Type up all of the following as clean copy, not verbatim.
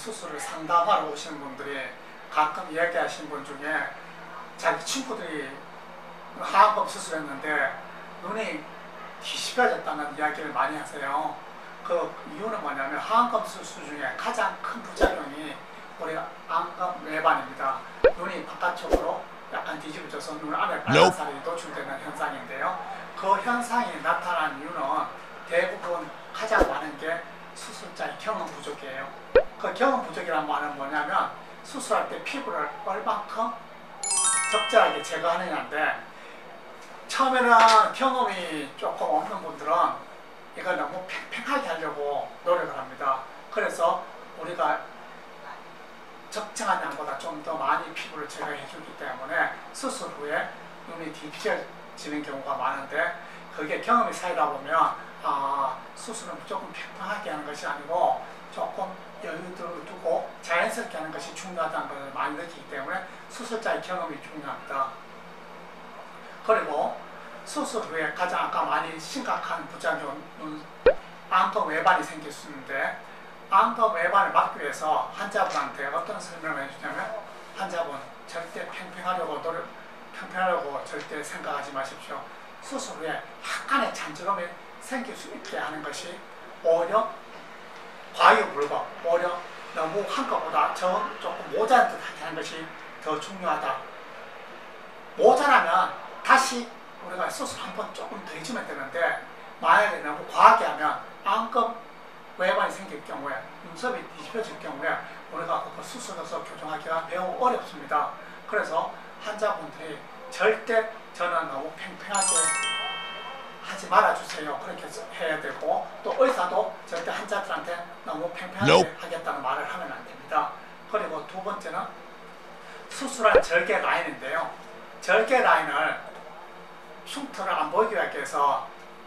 수술을 상담하러 오시는 분들이 가끔 이야기하시는 분 중에 자기 친구들이 하안검 수술했는데 눈이 뒤집어졌다는 이야기를 많이 하세요. 그 이유는 뭐냐면 하안검 수술 중에 가장 큰 부작용이 우리 안검 외반입니다. 눈이 바깥쪽으로 약간 뒤집어져서 눈 안에 빨간살이 노출되는 현상인데요. 그 현상이 나타난 이유는 대부분 가장 많은 게 수술자의 경험 부족이에요. 그 경험 부족이란 말은 뭐냐면 수술할 때 피부를 얼만큼 적절하게 제거하느냐인데, 처음에는 경험이 조금 없는 분들은 이걸 너무 팽팽하게 하려고 노력을 합니다. 그래서 우리가 적정한 양보다 좀 더 많이 피부를 제거해 주기 때문에 수술 후에 눈이 뒤집어지는 경우가 많은데, 그게 경험이 쌓이다 보면 수술은 무조건 팽팽하게 하는 것이 아니고 조금 여유를 두고 자연스럽게 하는 것이 중요하다는 것을 많이 느끼기 때문에 수술자의 경험이 중요합니다. 그리고 수술 후에 가장 아까 많이 심각한 부작용은 안검 외반이 생길 수 있는데, 안검 외반을 막기 위해서 환자분한테 어떤 설명을 해주냐면, 환자분 절대 팽팽하려고 절대 생각하지 마십시오. 수술 후에 약간의 잔주름이 생길 수 있게 하는 것이 오히려 과유불급, 오히려 너무 한 것보다 조금 모자란 듯하게 하는 것이 더 중요하다. 모자라면 다시 우리가 수술 한번 조금 더 해주면 되는데, 만약에 너무 과하게 하면 안검 외반이 생길 경우에, 눈썹이 뒤집어질 경우에 우리가 그걸 수술해서 교정하기가 매우 어렵습니다. 그래서 환자분들이 절대 저는 너무 팽팽하게 하지 말아주세요, 그렇게 해야 되고, 또 의사도 절대 환자들한테 너무 팽팽하게 하겠다는 말을 하면 안 됩니다. 그리고 두 번째는 수술할 절개 라인인데요. 절개 라인을 흉터를 안 보이게 하기 위해서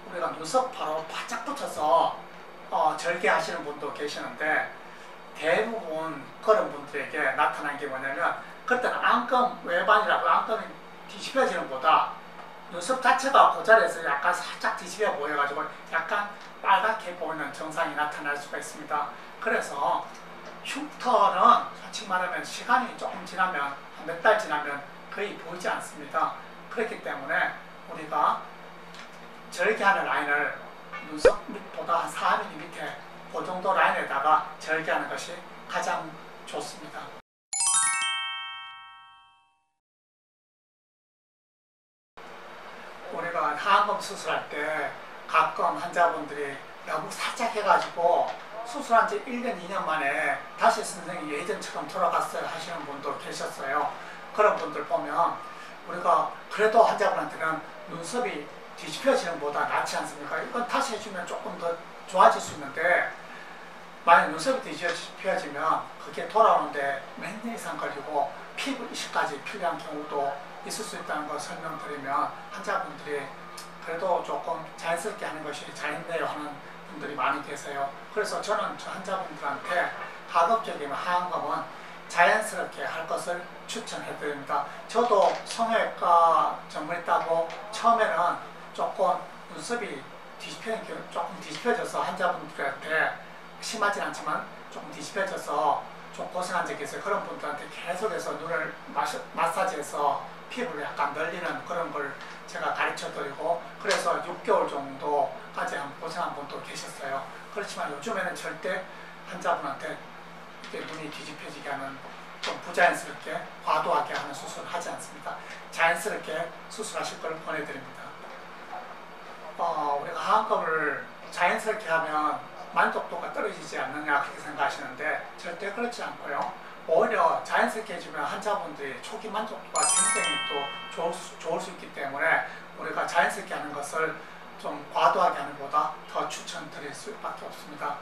우리가 눈썹 바로 바짝 붙여서 절개하시는 분도 계시는데, 대부분 그런 분들에게 나타난 게 뭐냐면, 그때는 안검 외반이라고 안검이 뒤집어지는 보다 눈썹 자체가 그 자리에서 약간 살짝 뒤집어 보여가지고 약간 빨갛게 보이는 증상이 나타날 수가 있습니다. 그래서 흉터는 솔직히 말하면 시간이 조금 지나면, 한 몇 달 지나면 거의 보이지 않습니다. 그렇기 때문에 우리가 절개하는 라인을 눈썹 밑보다 한 4mm 밑에 그 정도 라인에다가 절개하는 것이 가장 좋습니다. 우리가 하안검 수술할 때 가끔 환자분들이 너무 살짝 해가지고 수술한 지 1년, 2년 만에 다시 선생님이 예전처럼 돌아갔어요 하시는 분도 계셨어요. 그런 분들 보면 우리가 그래도 환자분한테는 눈썹이 뒤집혀지는 보다 낫지 않습니까? 이건 다시 해주면 조금 더 좋아질 수 있는데, 만약 눈썹이 뒤집혀지면 그게 돌아오는데 몇 년 이상 걸리고 피부 이식까지 필요한 경우도 있을 수 있다는 걸 설명드리면, 환자분들이 그래도 조금 자연스럽게 하는 것이 잘했네요 하는 분들이 많이 계세요. 그래서 저는 저 환자분들한테 가급적이면 하안검은 자연스럽게 할 것을 추천해 드립니다. 저도 성형외과 전문했다고 처음에는 조금 눈썹이 조금 뒤집혀져서 환자분들한테, 심하진 않지만 조금 뒤집혀져서 좀 고생한 적이 있어요. 그런 분들한테 계속해서 눈을 마사지해서 피부를 약간 늘리는 그런 걸 제가 가르쳐 드리고, 그래서 6개월 정도까지 고생한 분도 계셨어요. 그렇지만 요즘에는 절대 환자분한테 이렇게 눈이 뒤집혀지게 하는, 좀 부자연스럽게 과도하게 하는 수술을 하지 않습니다. 자연스럽게 수술하실 걸 권해드립니다. 우리가 하안검을 자연스럽게 하면 만족도가 떨어지지 않느냐 그렇게 생각하시는데, 절대 그렇지 않고요. 오히려 자연스럽게 해주면 환자분들이 초기 만족도가 굉장히 또 좋을 수 있기 때문에 우리가 자연스럽게 하는 것을 좀 과도하게 하는 것보다 더 추천드릴 수밖에 없습니다.